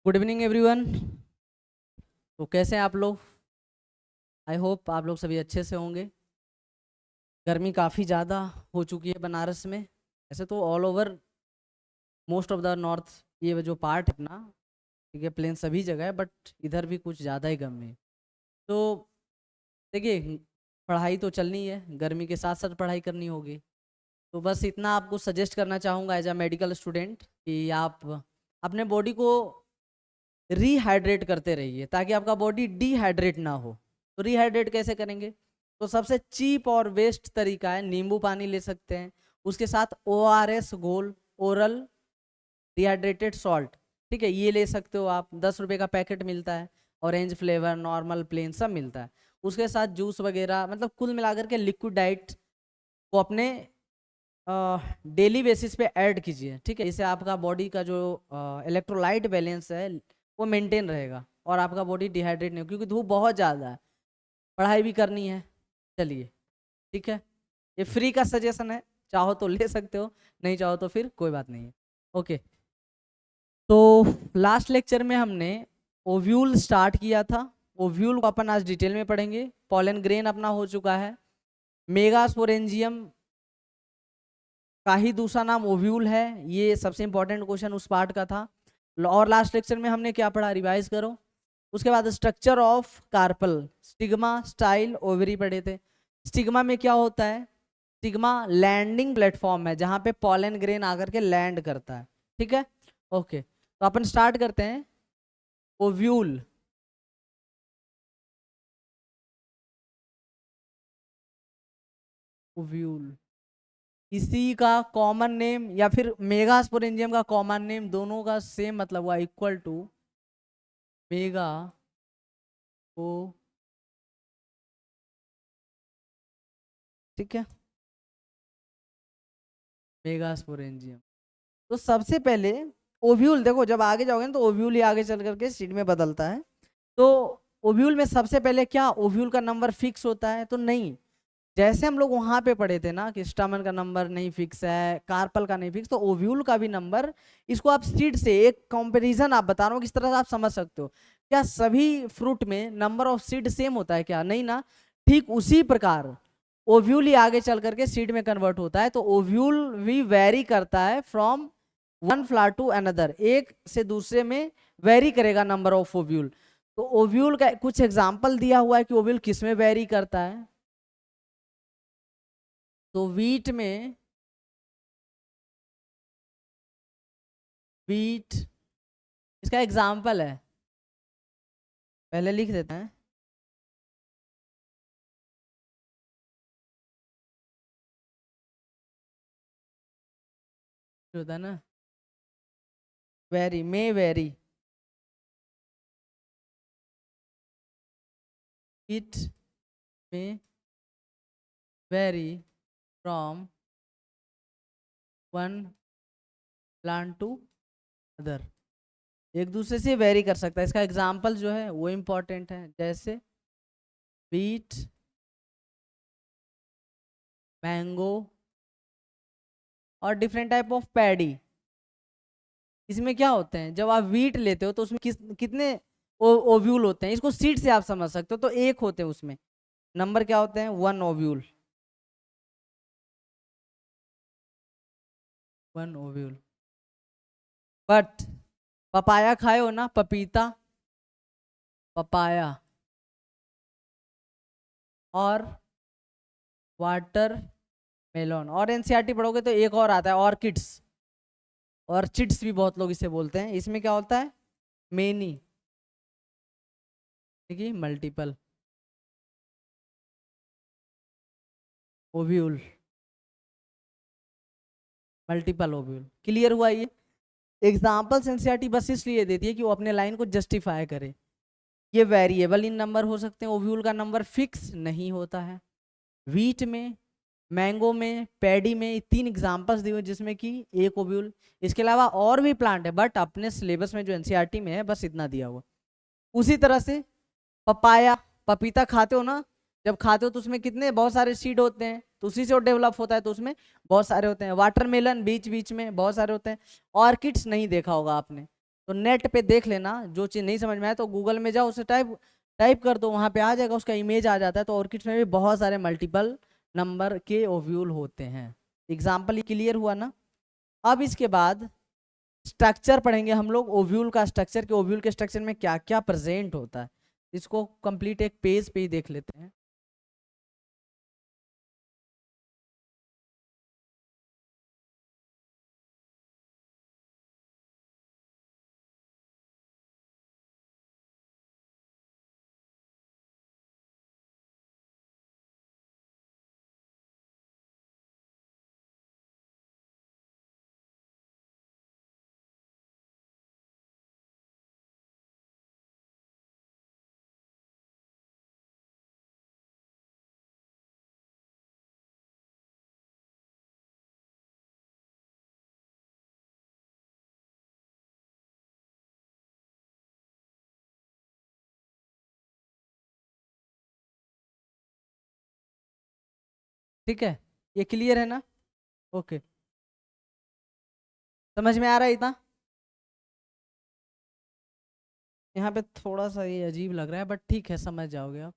Good evening everyone. तो कैसे हैं आप लोग? आई होप आप लोग सभी अच्छे से होंगे। गर्मी काफ़ी ज़्यादा हो चुकी है बनारस में। ऐसे तो all over most of the north, ये जो पार्ट है अपना, ठीक है, प्लेन सभी जगह है, बट इधर भी कुछ ज़्यादा ही गर्मी है। तो देखिए, पढ़ाई तो चलनी है, गर्मी के साथ साथ पढ़ाई करनी होगी। तो बस इतना आपको सजेस्ट करना चाहूँगा एज अ मेडिकल स्टूडेंट कि आप अपने बॉडी को रीहाइड्रेट करते रहिए ताकि आपका बॉडी डिहाइड्रेट ना हो। तो रीहाइड्रेट कैसे करेंगे? तो सबसे चीप और वेस्ट तरीका है, नींबू पानी ले सकते हैं, उसके साथ ORS घोल, ओरल डिहाइड्रेटेड सॉल्ट, ठीक है, ये ले सकते हो आप। 10 रुपए का पैकेट मिलता है, ऑरेंज फ्लेवर, नॉर्मल, प्लेन, सब मिलता है। उसके साथ जूस वगैरह, मतलब कुल मिलाकर के लिक्विड डाइट को अपने डेली बेसिस पे ऐड कीजिए, ठीक है। इससे आपका बॉडी का जो इलेक्ट्रोलाइट बैलेंस है वो मेंटेन रहेगा और आपका बॉडी डिहाइड्रेट नहीं हो, क्योंकि धूप बहुत ज़्यादा है, पढ़ाई भी करनी है। चलिए, ठीक है, ये फ्री का सजेशन है, चाहो तो ले सकते हो, नहीं चाहो तो फिर कोई बात नहीं है। ओके, तो लास्ट लेक्चर में हमने ओव्यूल स्टार्ट किया था। ओव्यूल को अपन आज डिटेल में पढ़ेंगे। पॉलन ग्रेन अपना हो चुका है। मेगास्पोरेंजियम का ही दूसरा नाम ओव्यूल है। ये सबसे इंपॉर्टेंट क्वेश्चन उस पार्ट का था। और लास्ट लेक्चर में हमने क्या पढ़ा, रिवाइज करो। उसके बाद structure of carpel, stigma, style, ovary पढ़े थे। स्टिग्मा में क्या होता है? स्टिग्मा लैंडिंग प्लेटफॉर्म है जहां पे पॉलन ग्रेन आकर के लैंड करता है, ठीक है। ओके, तो अपन स्टार्ट करते हैं। ओव्यूल, ओव्यूल इसी का कॉमन नेम या फिर मेगास्पोरेंजियम का कॉमन नेम, दोनों का सेम मतलब हुआ, इक्वल टू मेगा ओ, ठीक है, मेगास्पोरेंजियम। तो सबसे पहले ओव्यूल देखो, जब आगे जाओगे ना तो ओव्यूल ही आगे चल करके सीड में बदलता है। तो ओव्यूल में सबसे पहले क्या ओव्यूल का नंबर फिक्स होता है? तो नहीं, जैसे हम लोग वहां पे पढ़े थे ना कि स्टामन का नंबर नहीं फिक्स है, कार्पल का नहीं फिक्स, तो ओव्यूल का भी नंबर, इसको आप सीड से एक कंपैरिजन आप बता रहा हूँ, किस तरह से आप समझ सकते हो। क्या सभी फ्रूट में नंबर ऑफ सीड सेम होता है क्या? नहीं ना। ठीक उसी प्रकार ओव्यूल ही आगे चल करके सीड में कन्वर्ट होता है। तो ओव्यूल भी वेरी करता है from one flower to another, एक से दूसरे में वेरी करेगा नंबर ऑफ ओव्यूल। तो ओव्यूल का कुछ एग्जांपल दिया हुआ है कि ओव्यूल किस में वेरी करता है। तो वीट इसका एग्जाम्पल है, पहले लिख देते हैं। जो होता है ना, vary, may vary, it may vary from one plant to other, एक दूसरे से वेरी कर सकता है। इसका एग्जाम्पल जो है वो इम्पोर्टेंट है, जैसे बीट, मैंगो और डिफरेंट टाइप ऑफ पैडी। इसमें क्या होते हैं, जब आप वीट लेते हो तो उसमें कितने ओव्यूल होते हैं? इसको सीड से आप समझ सकते हो, तो एक होते हैं उसमें, नंबर क्या होते हैं? 1 ओव्यूल, 1 ओव्यूल। बट पपाया खाए हो ना, पपीता, पपाया और वाटर मेलोन, और एनसीईआरटी पढ़ोगे तो एक और आता है, ऑर्किड्स, और चिट्स भी बहुत लोग इसे बोलते हैं। इसमें क्या होता है? मेनी, ठीक है, multiple ovule, multiple ovule. Clear हुआ ये? एग्जाम्पल्स एनसीईआरटी बस इसलिए देती है कि वो अपने लाइन को जस्टिफाई करे। ये वेरिएबल इन नंबर हो सकते हैं, ओव्यूल का नंबर फिक्स नहीं होता है। वीट में, मैंगो में, पैडी में, 3 एग्जांपल्स दिए हुए जिसमें कि एक ओव्यूल। इसके अलावा और भी प्लांट है, बट अपने सिलेबस में जो एनसीईआरटी में है बस इतना दिया हुआ। उसी तरह से पपाया, पपीता खाते हो ना, जब खाते हो तो उसमें कितने, बहुत सारे सीड होते हैं, तो उसी से वो डेवलप होता है, तो उसमें बहुत सारे होते हैं। वाटरमेलन बीच बीच में बहुत सारे होते हैं। ऑर्किड्स नहीं देखा होगा आपने, तो नेट पे देख लेना, जो चीज़ नहीं समझ में आए तो गूगल में जाओ, उसे टाइप टाइप कर दो, वहाँ पे आ जाएगा, उसका इमेज आ जाता है। तो ऑर्किड्स में भी बहुत सारे मल्टीपल नंबर के ओव्यूल होते हैं। एग्जाम्पल ये क्लियर हुआ ना। अब इसके बाद स्ट्रक्चर पढ़ेंगे हम लोग, ओव्यूल का स्ट्रक्चर, कि ओव्यूल के स्ट्रक्चर में क्या क्या प्रेजेंट होता है। इसको कंप्लीट एक पेज पे ही देख लेते हैं। ठीक है, ये क्लियर है ना। ओके, समझ में आ रहा है इतना। यहाँ पे थोड़ा सा ये अजीब लग रहा है, बट ठीक है, समझ जाओगे आप।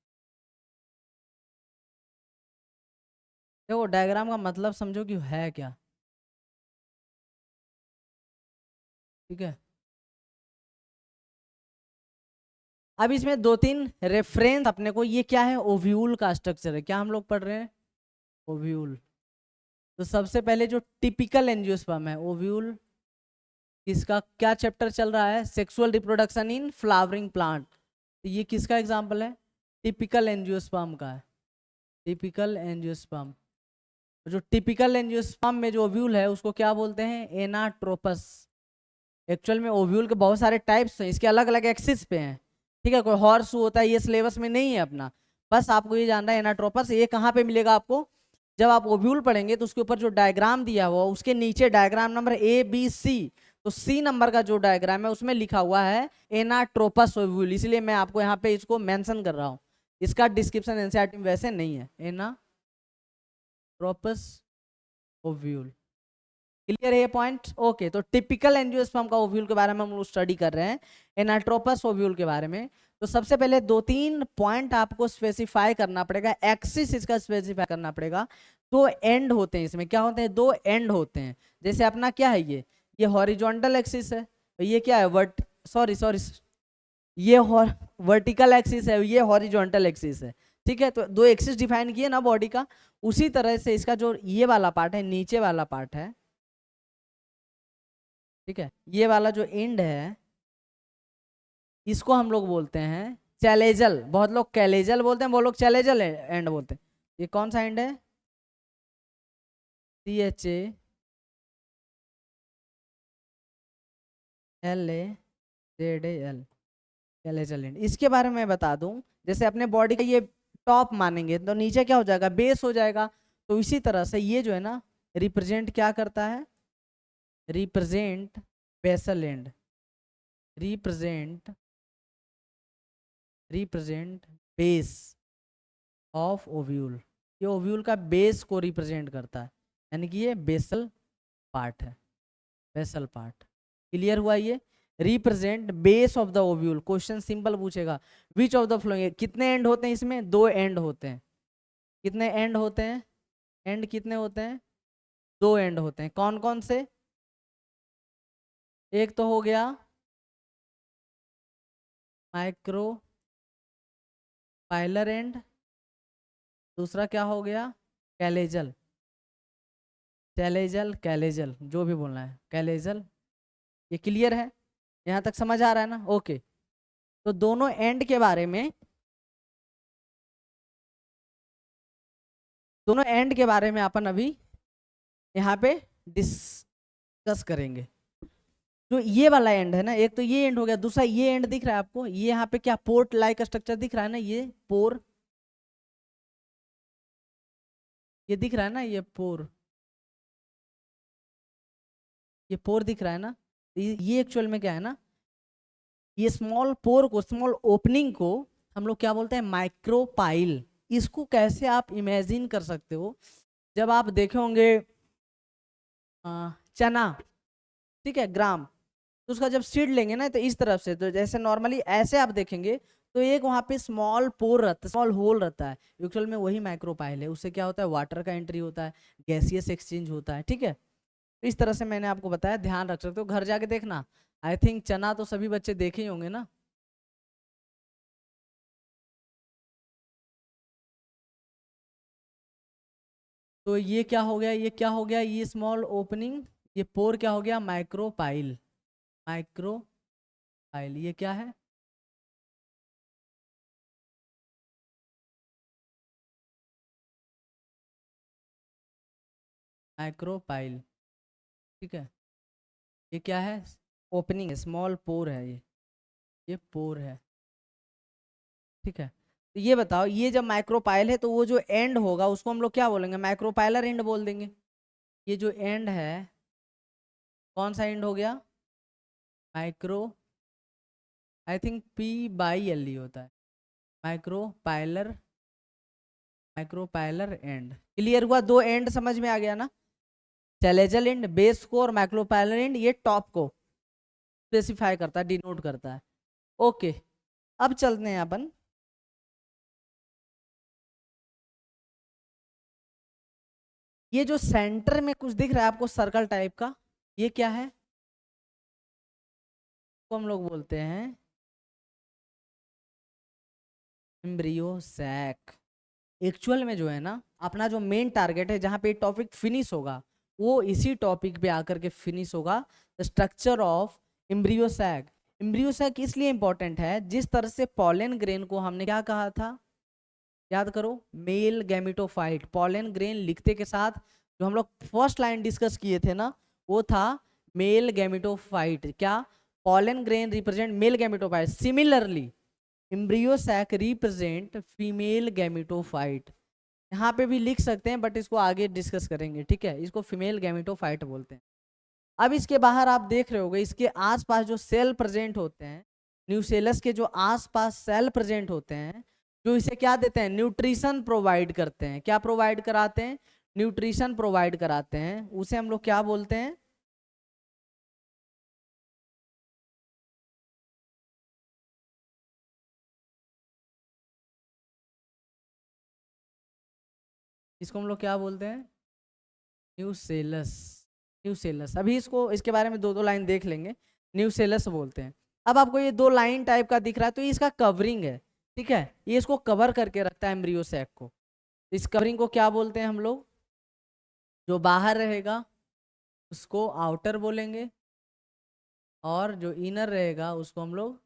देखो डायग्राम का मतलब समझो कि है क्या। ठीक है, अब इसमें दो तीन रेफरेंस अपने को, ये क्या है, ओव्यूल का स्ट्रक्चर है। क्या हम लोग पढ़ रहे हैं, ओव्यूल। तो सबसे पहले जो टिपिकल एंजियोस्पर्म है, ओव्यूल, इसका क्या चैप्टर चल रहा है, sexual reproduction in flowering plant. तो ये किसका एग्जाम्पल है, टिपिकल एंजियोस्पर्म का है, टिपिकल एंजियोस्पर्म। जो टिपिकल एंजियोस्पर्म में जो ओव्यूल है उसको क्या बोलते हैं, एनाट्रोपस। एक्चुअल में ओव्यूल के बहुत सारे टाइप्स हैं, इसके अलग अलग एक्सिस पे हैं। ठीक है, कोई हॉर्स होता है, ये सिलेबस में नहीं है अपना, बस आपको ये जानना है एनाट्रोपस ये कहाँ पे मिलेगा आपको। जब आप ओव्यूल पढ़ेंगे तो उसके ऊपर जो डायग्राम दिया हुआ उसके नीचे डायग्राम नंबर ABC, तो C नंबर का जो डायग्राम है उसमें लिखा हुआ है एनाट्रोपस ओव्यूल, इसलिए मैं आपको यहाँ पे इसको मेंशन कर रहा हूँ। इसका डिस्क्रिप्शन एनसीईआरटी में वैसे नहीं है, एनाट्रोपस ओव्यूल। क्लियर है ये पॉइंट। ओके, तो टिपिकल एंजियोस्पर्म का ओव्यूल के बारे में हम लोग स्टडी कर रहे हैं, एनाट्रोपस ओव्यूल के बारे में। तो सबसे पहले दो तीन पॉइंट आपको स्पेसिफाई करना पड़ेगा, एक्सिस इसका स्पेसिफाई करना पड़ेगा। दो एंड होते हैं इसमें, क्या होते हैं, दो एंड होते हैं। जैसे अपना क्या है, ये हॉरिजॉन्टल एक्सिस है, तो ये क्या है, सॉरी सॉरी, ये वर्टिकल एक्सिस है, ये हॉरिजॉन्टल एक्सिस है। ठीक है, तो दो एक्सिस डिफाइन किए ना बॉडी का, उसी तरह से इसका जो ये वाला पार्ट है, नीचे वाला पार्ट है, ठीक है, ये वाला जो एंड है इसको हम लोग बोलते हैं चैलेजल। बहुत लोग कैलेजल बोलते हैं, बहुत लोग चैलेजल एंड बोलते हैं। ये कौन सा एंड है, CHALAZAL, कैलेजल एंड। इसके बारे में बता दूं, जैसे अपने बॉडी का ये टॉप मानेंगे तो नीचे क्या हो जाएगा, बेस हो जाएगा। तो इसी तरह से ये जो है ना, रिप्रेजेंट क्या करता है, represent basal end, represent represent base of ovule. ये ओव्यूल का बेस को रिप्रेजेंट करता है, यानी कि ये बेसल पार्ट है, बेसल पार्ट। क्लियर हुआ ये, represent base of the ovule. Question simple पूछेगा, विच ऑफ द फ्लोइंग, कितने एंड होते हैं इसमें, दो एंड होते हैं। कितने एंड होते हैं, एंड कितने होते हैं, दो एंड होते हैं। कौन कौन से, एक तो हो गया माइक्रो पाइलर एंड, दूसरा क्या हो गया, कैलेजल, कैलेजल कैलेजल जो भी बोलना है, कैलेजल। ये क्लियर है, यहाँ तक समझ आ रहा है ना। ओके, तो दोनों एंड के बारे में, दोनों एंड के बारे में अपन अभी यहाँ पे डिस्कस करेंगे। जो ये वाला एंड है ना, एक तो ये एंड हो गया, दूसरा ये एंड दिख रहा है आपको, ये यहाँ पे क्या पोर्ट लाइक स्ट्रक्चर दिख रहा है ना, ये पोर, ये दिख रहा है ना, ये पोर दिख रहा है ना। ये एक्चुअल में क्या है ना, ये स्मॉल पोर को, स्मॉल ओपनिंग को हम लोग क्या बोलते हैं, माइक्रोपाइल। इसको कैसे आप इमेजिन कर सकते हो, जब आप देखे होंगे चना, ठीक है, ग्राम, तो उसका जब सीड लेंगे ना तो इस तरफ से, तो जैसे नॉर्मली ऐसे आप देखेंगे तो एक वहां पे स्मॉल पोर रहता है, स्मॉल होल रहता है, एक्चुअल में वही माइक्रोपाइल है। उससे क्या होता है, वाटर का एंट्री होता है, गैसियस एक्सचेंज होता है, ठीक है। तो इस तरह से मैंने आपको बताया, ध्यान रख सकते हो, घर जाके देखना। आई थिंक चना तो सभी बच्चे देखे ही होंगे ना। तो ये क्या हो गया, ये क्या हो गया, ये स्मॉल ओपनिंग, ये पोर क्या हो गया, माइक्रोपाइल। माइक्रोपाइल ये क्या है, माइक्रोपाइल, ठीक है। ये क्या है, ओपनिंग है, स्मॉल पोर है ये पोर है, ठीक है। तो ये बताओ, ये जब माइक्रोपाइल है तो वो जो एंड होगा उसको हम लोग क्या बोलेंगे, माइक्रोपाइलर एंड बोल देंगे। ये जो एंड है, कौन सा एंड हो गया, micro, I think P by L E होता है, माइक्रोपाइलर, माइक्रोपाइलर एंड। क्लियर हुआ, दो एंड समझ में आ गया ना, चैलेजल एंड बेस को, और माइक्रोपाइलर एंड ये टॉप को स्पेसिफाई करता है, डिनोट करता है। ओके, अब चलते हैं अपन, ये जो सेंटर में कुछ दिख रहा है आपको सर्कल टाइप का, ये क्या है, को हम लोग बोलते हैं एम्ब्रियो सैक। एक्चुअल में जो है ना, अपना जो मेन टारगेट है, जहां पे टॉपिक फिनिश होगा, वो इसी टॉपिक पे आकर के फिनिश होगा, the structure of embryo sac. Embryo sac इसलिए इंपॉर्टेंट है, जिस तरह से पॉलन ग्रेन को हमने क्या कहा था, याद करो, मेल गैमिटोफाइट, पॉलन ग्रेन लिखते के साथ जो हम लोग फर्स्ट लाइन डिस्कस किए थे ना, वो था मेल गैमिटोफाइट। क्या, pollen grain represent male gametophyte, similarly embryo sac represent female gametophyte. यहाँ पे भी लिख सकते हैं, बट इसको आगे डिस्कस करेंगे, ठीक है। इसको फीमेल गैमिटोफाइट बोलते हैं। अब इसके बाहर आप देख रहे होगे, इसके आसपास जो सेल प्रेजेंट होते हैं, न्यूसेलस के जो आसपास सेल प्रेजेंट होते हैं, जो इसे क्या देते हैं, न्यूट्रिशन प्रोवाइड करते हैं। क्या प्रोवाइड कराते हैं, न्यूट्रिशन प्रोवाइड कराते हैं, उसे हम लोग क्या बोलते हैं, इसको हम लोग क्या बोलते हैं, न्यूसेलस। न्यूसेलस, अभी इसको, इसके बारे में दो दो लाइन देख लेंगे, न्यूसेलस बोलते हैं। अब आपको ये दो लाइन टाइप का दिख रहा है, तो ये इसका कवरिंग है, ठीक है। ये इसको कवर करके रखता है एम्ब्रियो सैक को। इस कवरिंग को क्या बोलते हैं हम लोग, जो बाहर रहेगा उसको आउटर बोलेंगे, और जो इनर रहेगा उसको हम लोग,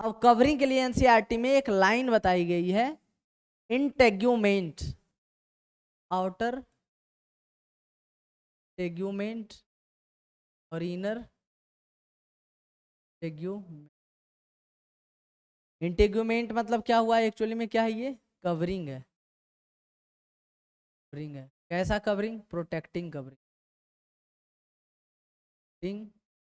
अब कवरिंग के लिए एनसीईआरटी में एक लाइन बताई गई है, इंटेग्यूमेंट, आउटर टेग्यूमेंट और इनर टेग्यूमेंट। इंटेग्यूमेंट मतलब क्या हुआ एक्चुअली में, क्या है ये, कवरिंग है, कवरिंग है। कैसा covering, protecting covering,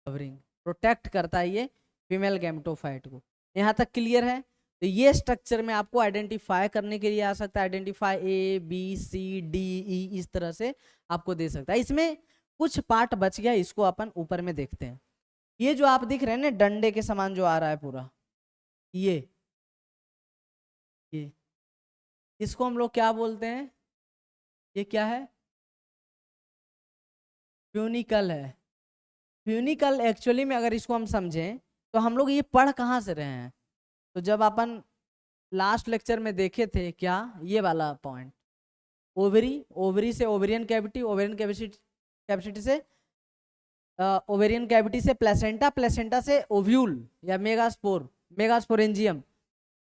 covering protect करता है ये फीमेल गैमेटोफाइट को। यहाँ तक क्लियर है। तो ये स्ट्रक्चर में आपको आइडेंटिफाई करने के लिए आ सकता है, identify A B C D E, इस तरह से आपको दे सकता है। इसमें कुछ पार्ट बच गया, इसको अपन ऊपर में देखते हैं। ये जो आप दिख रहे हैं ना, डंडे के समान जो आ रहा है पूरा, ये इसको हम लोग क्या बोलते हैं, ये क्या है, फ्यूनिकल है। फ्यूनिकल एक्चुअली में अगर इसको हम समझें, तो हम लोग ये पढ़ कहाँ से रहे हैं, तो जब अपन लास्ट लेक्चर में देखे थे, क्या, ये वाला पॉइंट, ओवरी, ओवरी से ovarian cavity, ovarian cavity, cavity से ओवेरियन कैविटी से प्लेसेंटा, प्लेसेंटा से ओव्यूल या मेगास्पोर, मेगास्पोरेंजियम।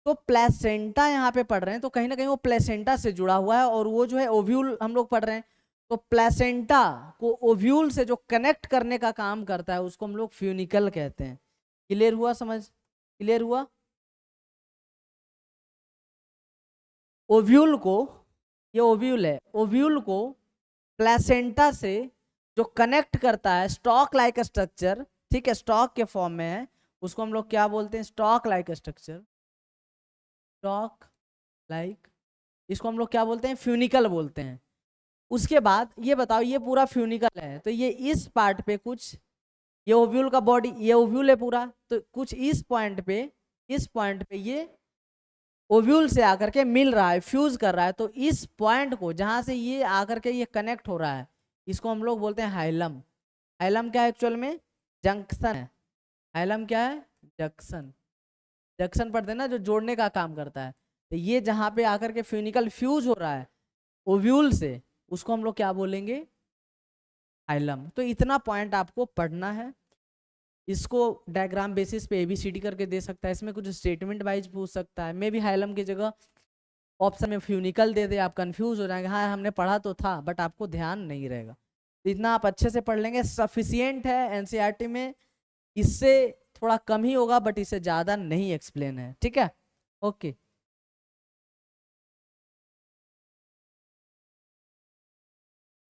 तो प्लेसेंटा यहाँ पे पढ़ रहे हैं, तो कहीं ना कहीं वो प्लेसेंटा से जुड़ा हुआ है, और वो जो है ओव्यूल हम लोग पढ़ रहे हैं। तो प्लेसेंटा को ओव्यूल से जो कनेक्ट करने का काम करता है, उसको हम लोग फ्यूनिकल कहते हैं। क्लियर हुआ, समझ क्लियर हुआ। ओव्यूल को, ये ओव्यूल है, ओव्यूल को प्लेसेंटा से जो कनेक्ट करता है, स्टॉक लाइक स्ट्रक्चर, ठीक है, स्टॉक के फॉर्म में है, उसको हम लोग क्या बोलते हैं, stock like structure, stock like, इसको हम लोग क्या बोलते हैं, फ्यूनिकल बोलते हैं। उसके बाद ये बताओ, ये पूरा फ्यूनिकल है तो ये इस पार्ट पे कुछ, ये ओव्यूल का बॉडी, ये ओव्यूल है पूरा, तो कुछ इस पॉइंट पे, इस पॉइंट पे ये ओव्यूल से आकर के मिल रहा है, फ्यूज कर रहा है, तो इस पॉइंट को जहां से ये आकर के ये कनेक्ट हो रहा है, इसको हम लोग बोलते हैं हाइलम। हाइलम क्या है एक्चुअल में? जंक्शन है। हाइलम क्या है? जंक्शन। जंक्शन पढ़ते हैं ना, जो जोड़ने का काम करता है। तो ये जहां पे आकर के फ्यूनिकल फ्यूज हो रहा है ओव्यूल से, उसको हम लोग क्या बोलेंगे? हाइलम। तो इतना पॉइंट आपको पढ़ना है। इसको डायग्राम बेसिस पे एबीसीडी करके दे सकता है, इसमें कुछ स्टेटमेंट वाइज पूछ सकता है, मे भी हाइलम की जगह ऑप्शन में फ्यूनिकल दे दे, आप कंफ्यूज हो जाएंगे, हाँ हमने पढ़ा तो था बट आपको ध्यान नहीं रहेगा। तो इतना आप अच्छे से पढ़ लेंगे, सफिशियंट है एनसीईआरटी में। इससे थोड़ा कम ही होगा बट इससे ज़्यादा नहीं एक्सप्लेन है, ठीक है? ओके।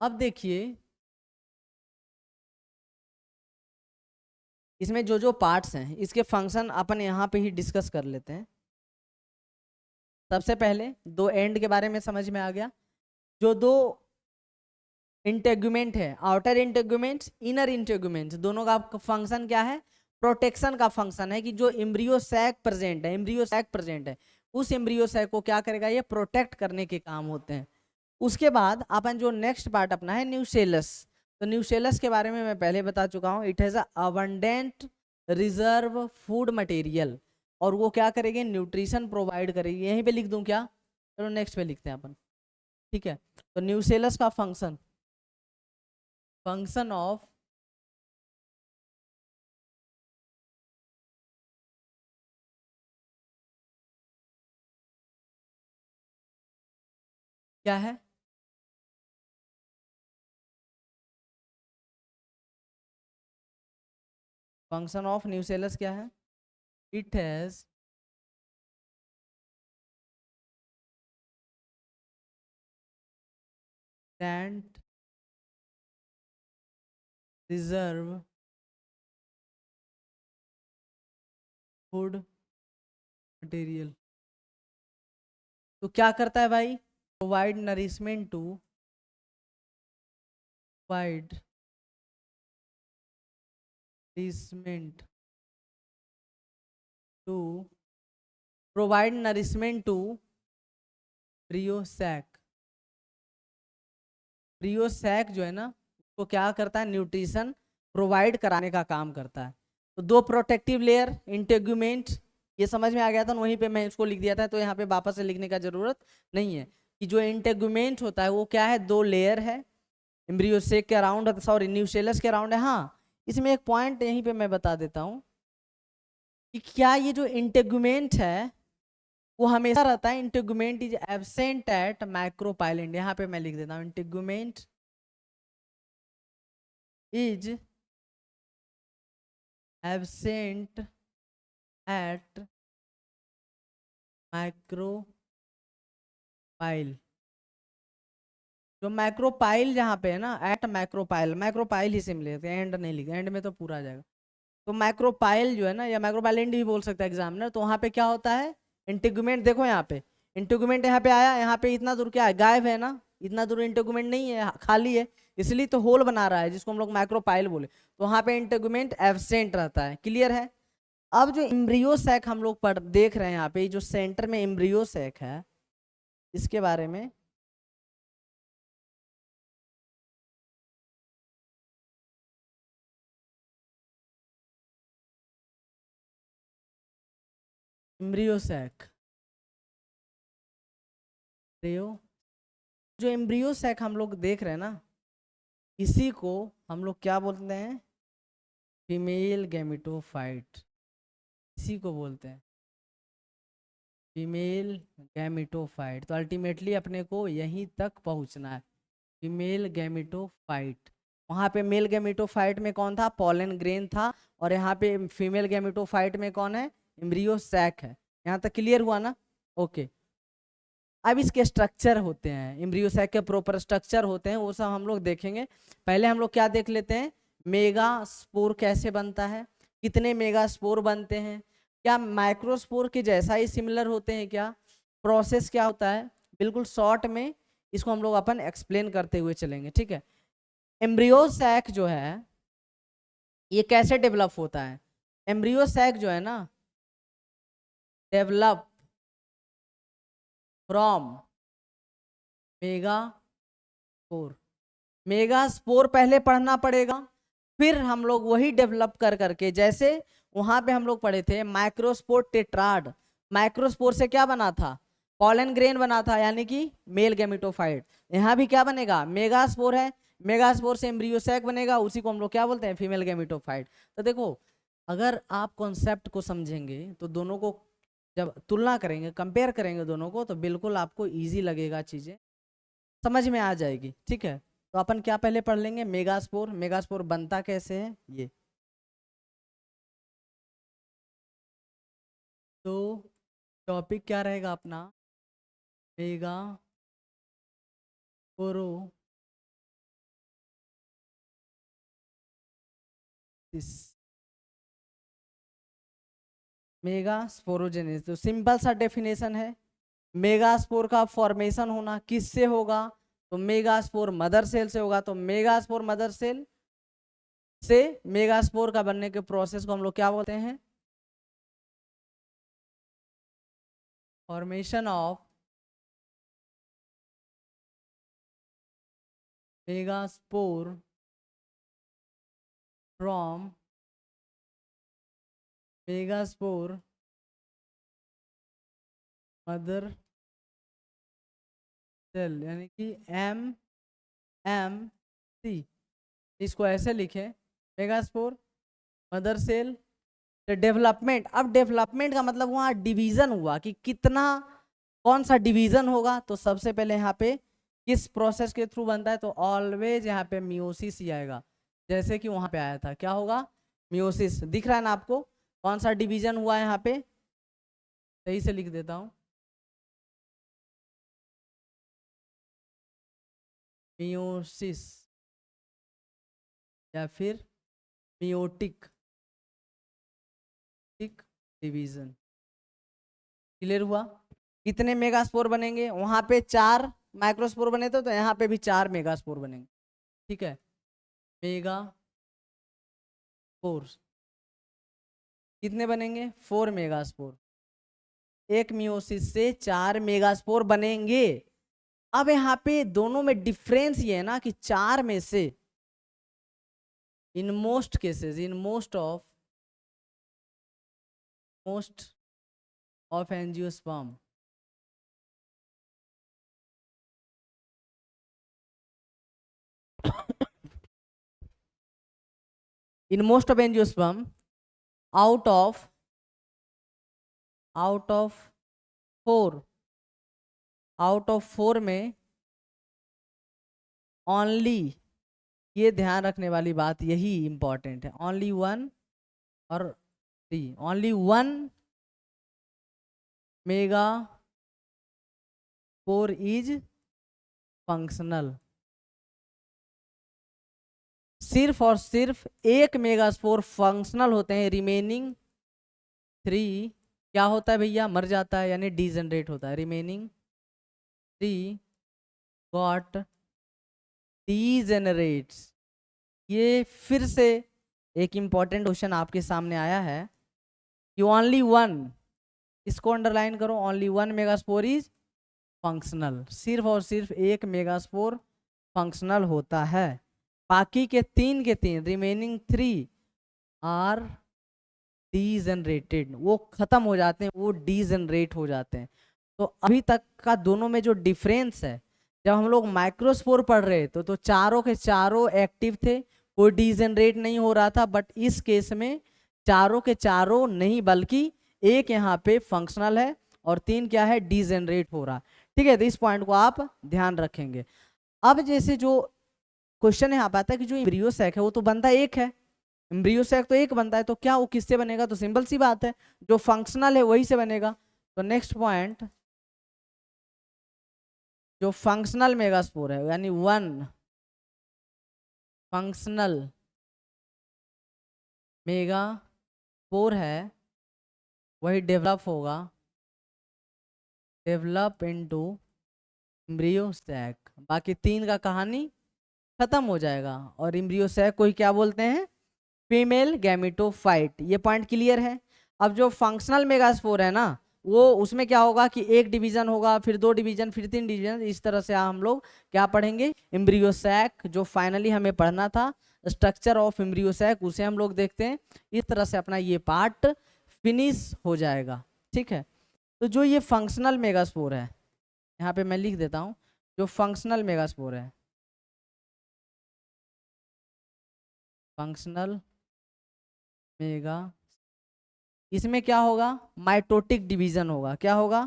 अब देखिए इसमें जो जो पार्ट्स हैं इसके फंक्शन अपन यहाँ पे ही डिस्कस कर लेते हैं। सबसे पहले दो एंड के बारे में समझ में आ गया। जो दो इंटेगुमेंट है, आउटर इंटेगुमेंट, इनर इंटेगुमेंट, दोनों का फंक्शन क्या है? प्रोटेक्शन का फंक्शन है कि जो एम्ब्रियो सैक प्रेजेंट है, एम्ब्रियो सैक प्रेजेंट है, उस एम्ब्रियो सैक को क्या करेगा? ये प्रोटेक्ट करने के काम होते हैं। उसके बाद अपन जो नेक्स्ट पार्ट अपना है न्यूसेलस, तो न्यूसेलस के बारे में मैं पहले बता चुका हूँ, it has abundant reserve food material, और वो क्या करेगी? न्यूट्रिशन प्रोवाइड करेगी। यहीं पे लिख दूं क्या? चलो नेक्स्ट पे लिखते हैं अपन, ठीक है? तो न्यूसेलस का फंक्शन, फंक्शन ऑफ क्या है? फंक्शन ऑफ न्यूसेलस क्या है? It has tent reserve food material. तो क्या करता है भाई? Provide nourishment to, provide nourishment to, provide nourishment to embryo sac. Embryo sac जो है ना, वो क्या करता है? न्यूट्रिशन प्रोवाइड कराने का काम करता है। तो दो प्रोटेक्टिव लेयर इंटेगुमेंट, ये समझ में आ गया था ना, वहीं पे मैं इसको लिख दिया था, तो यहाँ पे वापस से लिखने का जरूरत नहीं है कि जो इंटेगुमेंट होता है वो क्या है? दो लेयर है एम्ब्रियोसेक के अराउंड, सॉरी न्यूसेलस के अराउंड है। हाँ, इसमें एक पॉइंट यहीं पे मैं बता देता हूँ कि क्या ये जो इंटेगुमेंट है वो हमेशा रहता है? Integument is absent at micropyle end. यहाँ पे मैं लिख देता हूँ integument is absent at micropyle. जो माइक्रोपाइल जहाँ पे है ना, एट माइक्रोपाइल, माइक्रोपाइल ही सिम लेते हैं, एंड नहीं लिखते, एंड में तो पूरा आ जाएगा। तो माइक्रोपाइल जो है ना, या माइक्रोपाइलेंट भी बोल सकता है एग्जामिनर, तो वहाँ पे क्या होता है? इंटेगुमेंट, देखो यहाँ पे इंटेगुमेंट यहाँ पे आया, यहाँ पे इतना दूर क्या है? गायब है ना, इतना दूर इंटेगुमेंट नहीं है, खाली है, इसलिए तो होल बना रहा है जिसको हम लोग माइक्रोपाइल बोले। तो वहाँ पे इंटेगुमेंट एब्सेंट रहता है, क्लियर है? अब जो एम्ब्रियो सैक हम लोग पढ़ देख रहे हैं यहाँ पे, जो सेंटर में एम्ब्रियो सैक है, इसके बारे में एम्ब्रियो सैक, जो एम्ब्रियो सैक हम लोग देख रहे हैं ना, इसी को हम लोग क्या बोलते हैं? फीमेल गैमेटोफाइट, इसी को बोलते हैं फीमेल गैमेटोफाइट। तो अल्टीमेटली अपने को यहीं तक पहुंचना है, फीमेल गैमेटोफाइट। वहाँ पे मेल गैमेटोफाइट में कौन था? पॉलन ग्रेन था, और यहाँ पे फीमेल गैमेटोफाइट में कौन है? एम्ब्रियो सैक है। यहाँ तक क्लियर हुआ ना? ओके। अब इसके स्ट्रक्चर होते हैं, एम्ब्रियो सैक के प्रॉपर स्ट्रक्चर होते हैं, वो सब हम लोग देखेंगे। पहले हम लोग क्या देख लेते हैं? मेगा स्पोर कैसे बनता है, कितने मेगा स्पोर बनते हैं, क्या माइक्रोस्पोर के जैसा ही सिमिलर होते हैं क्या, प्रोसेस क्या होता है? बिल्कुल शॉर्ट में इसको हम लोग अपन एक्सप्लेन करते हुए चलेंगे, ठीक है। एम्ब्रियो सैक जो है ये कैसे डेवलप होता है? एम्ब्रियो सैक जो है ना, डेवलप फ्रॉम मेगास्पोर। मेगास्पोर पहले पढ़ना पड़ेगा, फिर हम लोग वही डेवलप कर करके, जैसे वहां पे हम लोग पढ़े थे माइक्रोस्पोर टेट्राड। माइक्रोस्पोर से क्या बना था? पॉलन ग्रेन बना था, यानी कि मेल गैमेटोफाइट। यहाँ भी क्या बनेगा? मेगास्पोर है, मेगास्पोर से एम्ब्रियो सैक बनेगा, उसी को हम लोग क्या बोलते हैं? Female gametophyte. तो देखो, अगर आप कॉन्सेप्ट को समझेंगे तो दोनों को जब तुलना करेंगे, कंपेयर करेंगे दोनों को, तो बिल्कुल आपको इजी लगेगा, चीजें समझ में आ जाएगी, ठीक है। तो अपन क्या पहले पढ़ लेंगे? मेगास्पोर। मेगास्पोर बनता कैसे है ये। तो टॉपिक क्या रहेगा अपना? मेगास्पोरोसिस। मेगास्पोरोजेनेसिस, तो सिंपल सा डेफिनेशन है। मेगास्पोर का फॉर्मेशन होना किससे होगा? तो मेगास्पोर मदर सेल से होगा। तो मेगास्पोर मदर सेल से मेगास्पोर का बनने के प्रोसेस को हम लोग क्या बोलते हैं? Formation of megaspore from megaspore mother cell, यानी कि MMC। इसको ऐसे लिखे, मेगास्पोर मदर सेल डेवलपमेंट। अब डेवलपमेंट का मतलब वहाँ डिवीजन हुआ कि कितना, कौन सा डिवीजन होगा। तो सबसे पहले यहाँ पे किस प्रोसेस के थ्रू बनता है? तो ऑलवेज यहाँ पे मियोसिस ही आएगा, जैसे कि वहां पे आया था। क्या होगा? मियोसिस। दिख रहा है ना आपको कौन सा डिवीजन हुआ है यहाँ पे? सही से लिख देता हूँ, मियोसिस या फिर मियोटिक डिवीजन। क्लियर हुआ? कितने मेगास्पोर बनेंगे? वहां पे 4 माइक्रोस्पोर बने थे, तो यहाँ पे भी 4 मेगास्पोर बनेंगे, ठीक है। मेगा स्पोर कितने बनेंगे? 4 मेगास्पोर। एक मियोसिस से 4 मेगास्पोर बनेंगे। अब यहाँ पे दोनों में डिफरेंस ये है ना कि 4 में से in most cases, in most of angiosperm, in most of angiosperm out of 4, out of 4 में ओनली, ये ध्यान रखने वाली बात, यही इंपॉर्टेंट है, ओनली 1 और 3, only 1 mega spore is functional. सिर्फ और सिर्फ एक मेगास्पोर फंक्शनल होते हैं, रिमेनिंग 3 क्या होता है भैया? मर जाता है, यानी डीजनरेट होता है। Remaining 3 got degenerates. ये फिर से एक इंपॉर्टेंट क्वेश्चन आपके सामने आया है कि ओनली 1, इसको अंडरलाइन करो, ओनली 1 मेगास्पोर इज फंक्शनल। सिर्फ और सिर्फ एक मेगास्पोर फंक्शनल होता है, बाकी के तीन रिमेनिंग 3 आर डीजनरेटेड, वो खत्म हो जाते हैं, वो डीजनरेट हो जाते हैं। तो अभी तक का दोनों में जो डिफरेंस है, जब हम लोग माइक्रोस्पोर पढ़ रहे थे तो चारों के चारों एक्टिव थे, कोई डीजनरेट नहीं हो रहा था। बट इस केस में चारों के चारों नहीं, बल्कि एक यहाँ पे फंक्शनल है और 3 क्या है? डीजनरेट हो रहा। ठीक है, तो इस पॉइंट को आप ध्यान रखेंगे। अब जैसे जो क्वेश्चन यहाँ पे आता है कि जो एम्ब्रियो सैक है वो तो बनता एक है, एम्ब्रियो सैक तो एक बनता है, तो क्या वो किससे बनेगा? तो सिंपल सी बात है, जो फंक्शनल है वही से बनेगा। तो नेक्स्ट पॉइंट, जो फंक्शनल मेगास्पोर है, यानी 1 फंक्शनल मेगास्पोर है, वही डेवलप होगा, डेवलप इनटू एम्ब्रियो सैक, बाकी 3 का कहानी खत्म हो जाएगा। और एम्ब्रियो सैक को ही क्या बोलते हैं? Female gametophyte. ये पॉइंट क्लियर है। अब जो फंक्शनल मेगास्पोर है ना, वो उसमें क्या होगा कि एक डिवीजन होगा, फिर 2 डिवीजन, फिर 3 डिवीजन, इस तरह से हम लोग क्या पढ़ेंगे? एम्ब्रियो सैक, जो फाइनली हमें पढ़ना था स्ट्रक्चर ऑफ एम्ब्रियो सैक, उसे हम लोग देखते हैं। इस तरह से अपना ये पार्ट फिनिश हो जाएगा। ठीक है, तो जो ये फंक्शनल मेगास्पोर है, यहाँ पे मैं लिख देता हूँ, जो फंक्शनल मेगास्पोर है, फंक्शनल मेगा, इसमें क्या होगा? माइटोटिक डिवीजन होगा। क्या होगा?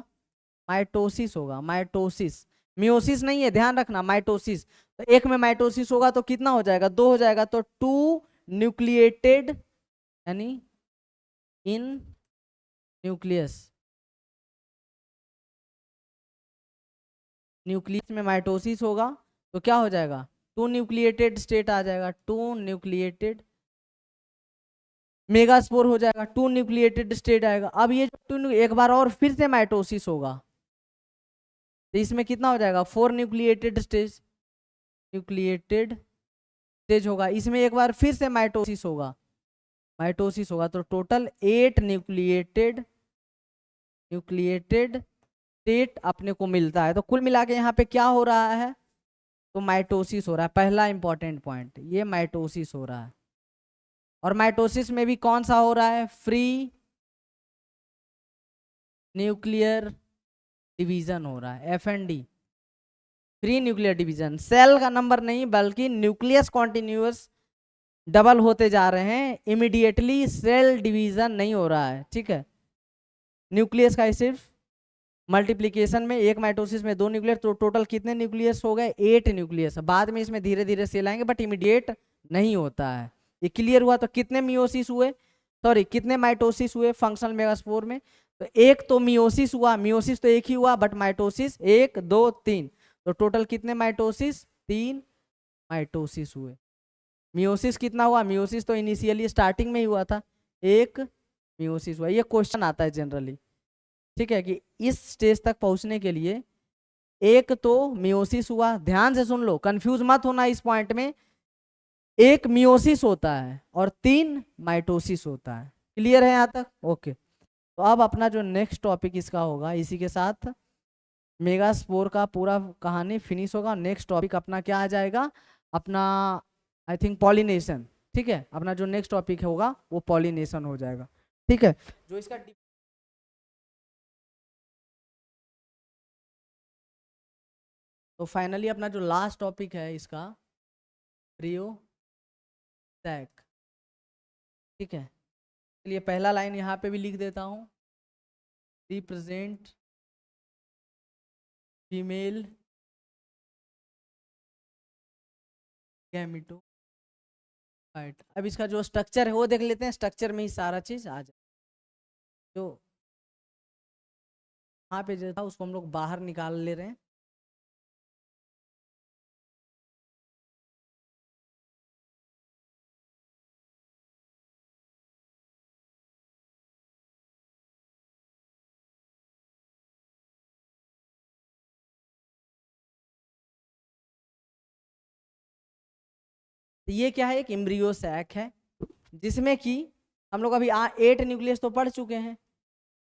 माइटोसिस होगा, माइटोसिस, मियोसिस नहीं है, ध्यान रखना, माइटोसिस। तो एक में माइटोसिस होगा तो कितना हो जाएगा? 2 हो जाएगा। तो 2 न्यूक्लिएटेड, यानी इन न्यूक्लियस, न्यूक्लियस में माइटोसिस होगा तो क्या हो जाएगा? 2 न्यूक्लिएटेड स्टेट आ जाएगा, 2 न्यूक्लिएटेड मेगास्पोर हो जाएगा, 2 न्यूक्लिएटेड स्टेट आएगा। अब ये जो 2 एक बार और फिर से माइटोसिस होगा तो इसमें कितना हो जाएगा? 4 न्यूक्लिएटेड स्टेज, न्यूक्लिएटेड स्टेज होगा। इसमें एक बार फिर से माइटोसिस होगा, माइटोसिस होगा, तो टोटल 8 न्यूक्लिएटेड स्टेट अपने को मिलता है। तो कुल मिला के यहाँ पे क्या हो रहा है? तो माइटोसिस हो रहा है। पहला इंपॉर्टेंट पॉइंट, ये माइटोसिस हो रहा है। और माइटोसिस में भी कौन सा हो रहा है? फ्री न्यूक्लियर डिवीजन हो रहा है, FND, free nuclear division. Cell का नंबर नहीं, बल्कि न्यूक्लियस कॉन्टिन्यूअस डबल होते जा रहे हैं, इमीडिएटली सेल डिवीजन नहीं हो रहा है। ठीक है, न्यूक्लियस का सिर्फ मल्टीप्लीकेशन में, एक माइटोसिस में 2 न्यूक्लियस, तो टोटल कितने न्यूक्लियस हो गए? 8 न्यूक्लियस। बाद में इसमें धीरे धीरे सेल आएंगे, बट इमीडिएट नहीं होता है। ये क्लियर हुआ? तो कितने मियोसिस हुए, सॉरी कितने माइटोसिस हुए फंक्शनल मेगास्पोर में? तो एक तो मियोसिस हुआ, मियोसिस तो एक ही हुआ, बट माइटोसिस 1 2 3, तो टोटल कितने माइटोसिस? 3 माइटोसिस हुए। मियोसिस कितना हुआ? मियोसिस तो इनिशियली स्टार्टिंग में ही हुआ था, एक मियोसिस हुआ। ये क्वेश्चन आता है जनरली, ठीक है, कि इस स्टेज तक पहुंचने के लिए एक तो मियोसिस हुआ, ध्यान से सुन लो, कंफ्यूज मत होना इस पॉइंट में, एक मियोसिस होता है और 3 माइटोसिस होता है। क्लियर है यहाँ तक? ओके। तो अब अपना जो नेक्स्ट टॉपिक इसका होगा, इसी के साथ मेगास्पोर का पूरा कहानी फिनिश होगा। नेक्स्ट टॉपिक अपना क्या आ जाएगा? अपना आई थिंक पॉलिनेशन। ठीक है, अपना जो नेक्स्ट टॉपिक होगा वो पॉलिनेशन हो जाएगा। ठीक है, जो इसका तो फाइनली अपना जो लास्ट टॉपिक है इसका, रियो टैक। ठीक है, चलिए पहला लाइन यहाँ पे भी लिख देता हूँ, रिप्रेजेंट फीमेल गैमेटोफाइट। अब इसका जो स्ट्रक्चर है वो देख लेते हैं, स्ट्रक्चर में ही सारा चीज आ जाए। जो यहाँ पे जो था उसको हम लोग बाहर निकाल ले रहे हैं। तो ये क्या है? एक एम्ब्रियो सैक है, जिसमें कि हम लोग अभी 8 न्यूक्लियस तो पढ़ चुके हैं।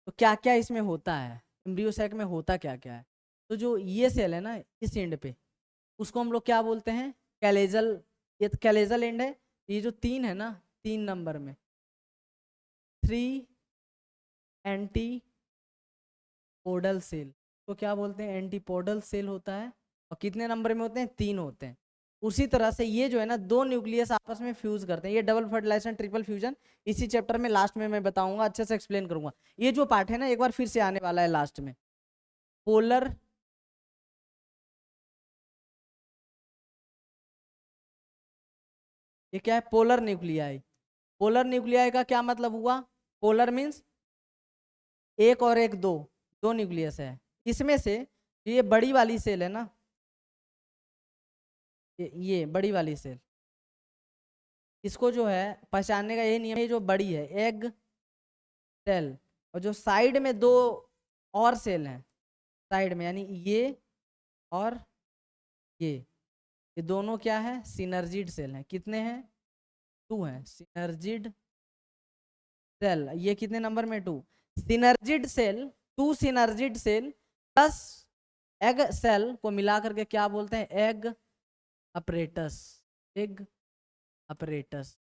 तो क्या क्या इसमें होता है, एम्ब्रियो सैक में होता क्या क्या है? तो जो ये सेल है ना इस एंड पे, उसको हम लोग क्या बोलते हैं? कैलेजल। ये तो कैलेजल एंड है। ये जो 3 है ना, 3 नंबर में 3 एंटीपोडल सेल, तो क्या बोलते हैं? एंटीपोडल सेल होता है। और कितने नंबर में होते हैं? 3 होते हैं। उसी तरह से ये जो है ना, 2 न्यूक्लियस आपस में फ्यूज करते हैं, ये डबल फर्टिलाइजेशन, ट्रिपल फ्यूजन, इसी चैप्टर में लास्ट में मैं बताऊंगा, अच्छे से एक्सप्लेन करूंगा। ये जो पार्ट है ना, एक बार फिर से आने वाला है लास्ट में, पोलर ये क्या है? Polar nuclei. पोलर न्यूक्लियाई का क्या मतलब हुआ? पोलर मीन्स एक और एक, दो, 2 न्यूक्लियस है। इसमें से ये बड़ी वाली सेल है ना, ये बड़ी वाली सेल, इसको जो है पहचानने का यही नियम है, जो बड़ी है एग सेल, और जो साइड में 2 और सेल हैं साइड में, यानी ये और ये दोनों क्या है, सिनर्जिड सेल हैं। कितने हैं, 2 हैं सिनर्जिड सेल। ये कितने नंबर में, 2 synergid cell. 2 synergid cell plus egg cell को मिला करके क्या बोलते हैं, एग अपरेटस। Egg apparatus.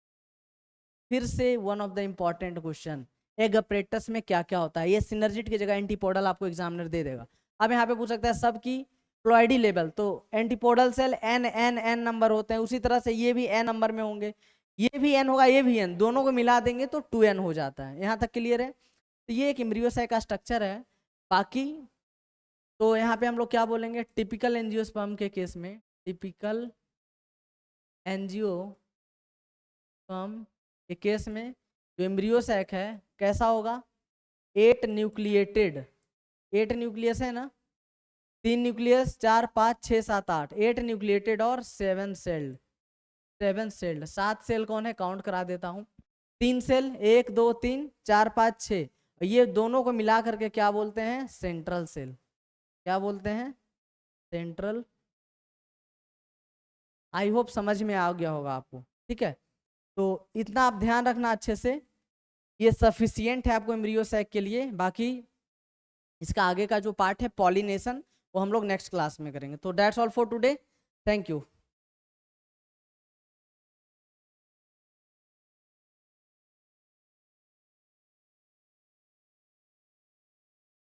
फिर से one of the important question, egg apparatus में क्या क्या होता है। ये सिनर्जिड की जगह एंटीपोडल आपको एग्जामिनर दे देगा। अब यहाँ पे पूछ सकता है सब की प्लॉइडी लेवल, तो antipodal cell n n n number होते हैं, उसी तरह से ये भी एन नंबर में होंगे, ये भी एन होगा, ये भी एन, दोनों को मिला देंगे तो 2n हो जाता है। यहाँ तक क्लियर है। तो ये एक एम्ब्रियोसाइट का स्ट्रक्चर है। बाकी तो यहाँ पे हम लोग क्या बोलेंगे, टिपिकल एंजियोस्पर्म के केस में, टिपिकल एंजियोस्पर्म के केस में जो एम्ब्रियोसैक है कैसा होगा, 8 न्यूक्लिएटेड, 8 न्यूक्लियस है ना, 3 न्यूक्लियस, 4 5 6 7 8, 8 न्यूक्लिएटेड और 7 सेल्ड। 7 सेल्ड, 7 सेल कौन है, काउंट करा देता हूँ। 3 सेल, 1 2 3 4 5 6, ये दोनों को मिला करके क्या बोलते हैं, सेंट्रल सेल। क्या बोलते हैं, सेंट्रल। आई होप समझ में आ गया होगा आपको, ठीक है। तो इतना आप ध्यान रखना अच्छे से, ये सफिशियंट है आपको एम्ब्रियोसैक के लिए। बाकी इसका आगे का जो पार्ट है पॉलिनेशन, वो हम लोग नेक्स्ट क्लास में करेंगे। तो that's all for today, thank you.